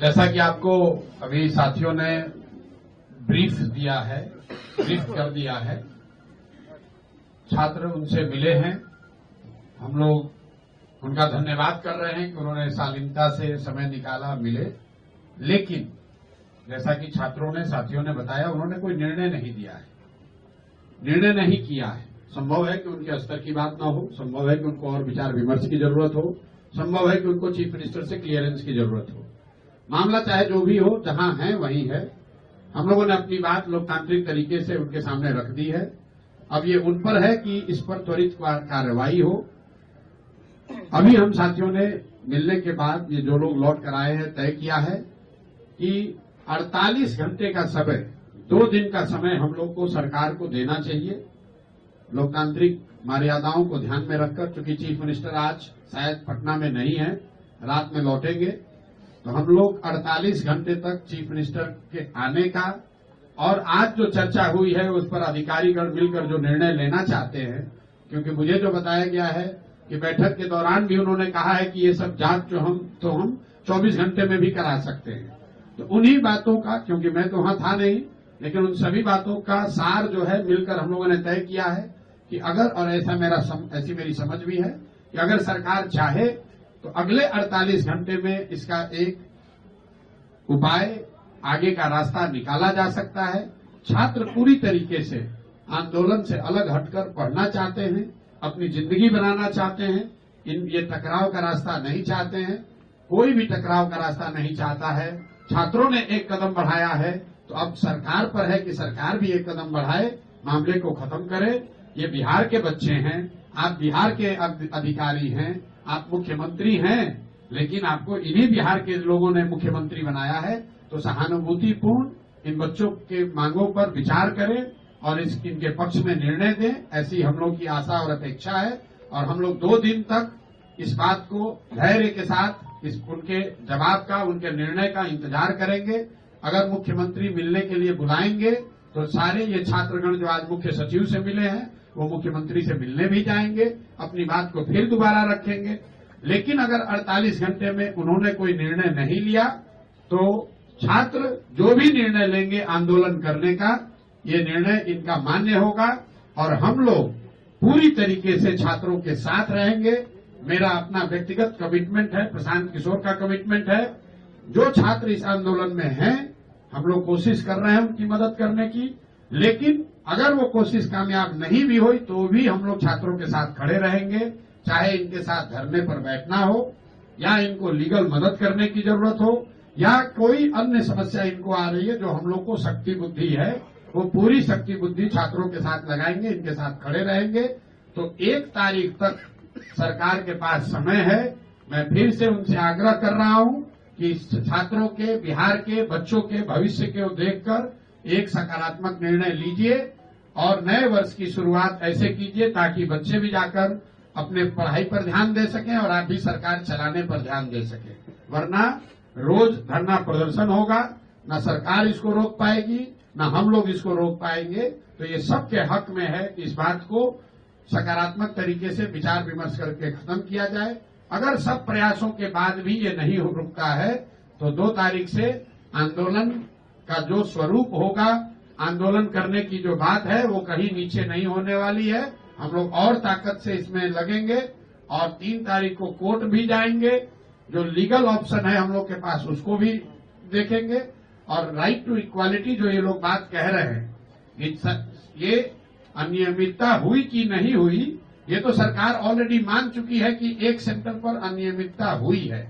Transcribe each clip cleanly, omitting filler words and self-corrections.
जैसा कि आपको अभी साथियों ने ब्रीफ कर दिया है, छात्र उनसे मिले हैं। हम लोग उनका धन्यवाद कर रहे हैं कि उन्होंने शालीनता से समय निकाला, मिले। लेकिन जैसा कि छात्रों ने, साथियों ने बताया, उन्होंने कोई निर्णय नहीं दिया है, निर्णय नहीं किया है। संभव है कि उनके स्तर की बात ना हो, संभव है कि उनको और विचार विमर्श की जरूरत हो, संभव है कि उनको चीफ मिनिस्टर से क्लियरेंस की जरूरत हो। मामला चाहे जो भी हो, जहां है वहीं है। हम लोगों ने अपनी बात लोकतांत्रिक तरीके से उनके सामने रख दी है। अब ये उन पर है कि इस पर त्वरित कार्रवाई हो। अभी हम साथियों ने मिलने के बाद ये जो लोग लौट कर आए हैं तय किया है कि 48 घंटे का समय, 2 दिन का समय हम लोग को सरकार को देना चाहिए, लोकतांत्रिक मर्यादाओं को ध्यान में रखकर। चूंकि चीफ मिनिस्टर आज शायद पटना में नहीं है, रात में लौटेंगे, तो हम लोग 48 घंटे तक चीफ मिनिस्टर के आने का और आज जो चर्चा हुई है उस पर अधिकारीगण मिलकर जो निर्णय लेना चाहते हैं, क्योंकि मुझे जो बताया गया है कि बैठक के दौरान भी उन्होंने कहा है कि ये सब जांच जो हम 24 घंटे में भी करा सकते हैं। तो उन्हीं बातों का, क्योंकि मैं तो वहां था नहीं, लेकिन उन सभी बातों का सार जो है मिलकर हम लोगों ने तय किया है कि अगर, और ऐसी मेरी समझ भी है कि अगर सरकार चाहे तो अगले 48 घंटे में इसका एक उपाय, आगे का रास्ता निकाला जा सकता है। छात्र पूरी तरीके से आंदोलन से अलग हटकर पढ़ना चाहते हैं, अपनी जिंदगी बनाना चाहते हैं, ये टकराव का रास्ता नहीं चाहते हैं, कोई भी टकराव का रास्ता नहीं चाहता है। छात्रों ने एक कदम बढ़ाया है, तो अब सरकार पर है कि सरकार भी एक कदम बढ़ाए, मामले को खत्म करे। ये बिहार के बच्चे हैं, आप बिहार के अधिकारी हैं, आप मुख्यमंत्री हैं, लेकिन आपको इन्हीं बिहार के लोगों ने मुख्यमंत्री बनाया है। तो सहानुभूतिपूर्ण इन बच्चों के मांगों पर विचार करें और इनके पक्ष में निर्णय दें, ऐसी हम लोग की आशा और अपेक्षा है। और हम लोग 2 दिन तक इस बात को धैर्य के साथ उनके जवाब का, उनके निर्णय का इंतजार करेंगे। अगर मुख्यमंत्री मिलने के लिए बुलाएंगे तो सारे ये छात्रगण जो आज मुख्य सचिव से मिले हैं वो मुख्यमंत्री से मिलने भी जाएंगे, अपनी बात को फिर दोबारा रखेंगे। लेकिन अगर 48 घंटे में उन्होंने कोई निर्णय नहीं लिया तो छात्र जो भी निर्णय लेंगे आंदोलन करने का, ये निर्णय इनका मान्य होगा और हम लोग पूरी तरीके से छात्रों के साथ रहेंगे। मेरा अपना व्यक्तिगत कमिटमेंट है, प्रशांत किशोर का कमिटमेंट है। जो छात्र इस आंदोलन में हैं, हम लोग कोशिश कर रहे हैं उनकी मदद करने की, लेकिन अगर वो कोशिश कामयाब नहीं भी हुई तो भी हम लोग छात्रों के साथ खड़े रहेंगे, चाहे इनके साथ धरने पर बैठना हो या इनको लीगल मदद करने की जरूरत हो या कोई अन्य समस्या इनको आ रही है। जो हम लोग को शक्ति बुद्धि है वो पूरी शक्ति बुद्धि छात्रों के साथ लगाएंगे, इनके साथ खड़े रहेंगे। तो 1 तारीख तक सरकार के पास समय है। मैं फिर से उनसे आग्रह कर रहा हूं कि छात्रों के, बिहार के बच्चों के भविष्य को देखकर एक सकारात्मक निर्णय लीजिए और नए वर्ष की शुरुआत ऐसे कीजिए ताकि बच्चे भी जाकर अपने पढ़ाई पर ध्यान दे सकें और आप भी सरकार चलाने पर ध्यान दे सकें। वरना रोज धरना प्रदर्शन होगा, न सरकार इसको रोक पाएगी, न हम लोग इसको रोक पाएंगे। तो ये सबके हक में है कि इस बात को सकारात्मक तरीके से विचार विमर्श करके खत्म किया जाए। अगर सब प्रयासों के बाद भी ये नहीं रुकता है तो 2 तारीख से आंदोलन का जो स्वरूप होगा, आंदोलन करने की जो बात है वो कहीं नीचे नहीं होने वाली है। हम लोग और ताकत से इसमें लगेंगे और 3 तारीख को कोर्ट भी जाएंगे। जो लीगल ऑप्शन है हम लोग के पास उसको भी देखेंगे और राइट टू इक्वालिटी जो ये लोग बात कह रहे हैं, ये अनियमितता हुई कि नहीं हुई, ये तो सरकार ऑलरेडी मान चुकी है कि एक सेंटर पर अनियमितता हुई है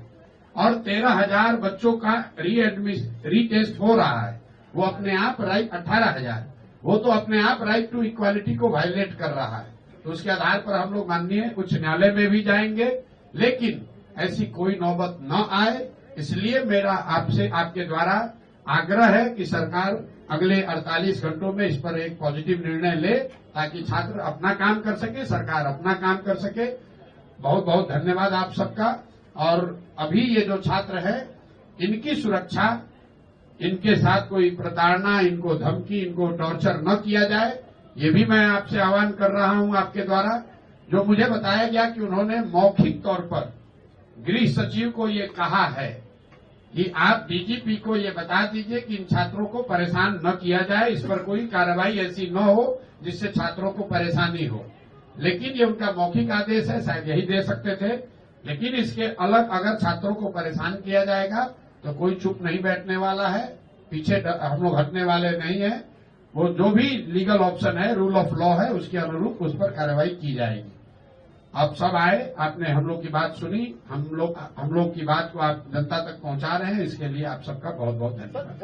और 13,000 बच्चों का रीटेस्ट हो रहा है। वो अपने आप 18,000, वो तो अपने आप राइट टू इक्वालिटी को वायलेट कर रहा है। तो उसके आधार पर हम लोग माननीय उच्च न्यायालय में भी जाएंगे, लेकिन ऐसी कोई नौबत न आए, इसलिए मेरा आपसे, आपके द्वारा आग्रह है कि सरकार अगले 48 घंटों में इस पर एक पॉजिटिव निर्णय ले ताकि छात्र अपना काम कर सके, सरकार अपना काम कर सके। बहुत बहुत धन्यवाद आप सबका। और अभी ये जो छात्र है, इनकी सुरक्षा, इनके साथ कोई प्रताड़ना, इनको धमकी, इनको टॉर्चर न किया जाए, ये भी मैं आपसे आह्वान कर रहा हूं आपके द्वारा। जो मुझे बताया गया कि उन्होंने मौखिक तौर पर गृह सचिव को ये कहा है कि आप डीजीपी को ये बता दीजिए कि इन छात्रों को परेशान न किया जाए, इस पर कोई कार्रवाई ऐसी न हो जिससे छात्रों को परेशानी हो। लेकिन ये उनका मौखिक आदेश है, शायद यही दे सकते थे। लेकिन इसके अलग अगर छात्रों को परेशान किया जाएगा तो कोई चुप नहीं बैठने वाला है, पीछे हम लोग हटने वाले नहीं है। वो जो भी लीगल ऑप्शन है, रूल ऑफ लॉ है, उसके अनुरूप उस पर कार्रवाई की जाएगी। आप सब आए, आपने हम लोग की बात सुनी, हम लोग की बात को आप जनता तक पहुंचा रहे हैं, इसके लिए आप सबका बहुत बहुत धन्यवाद।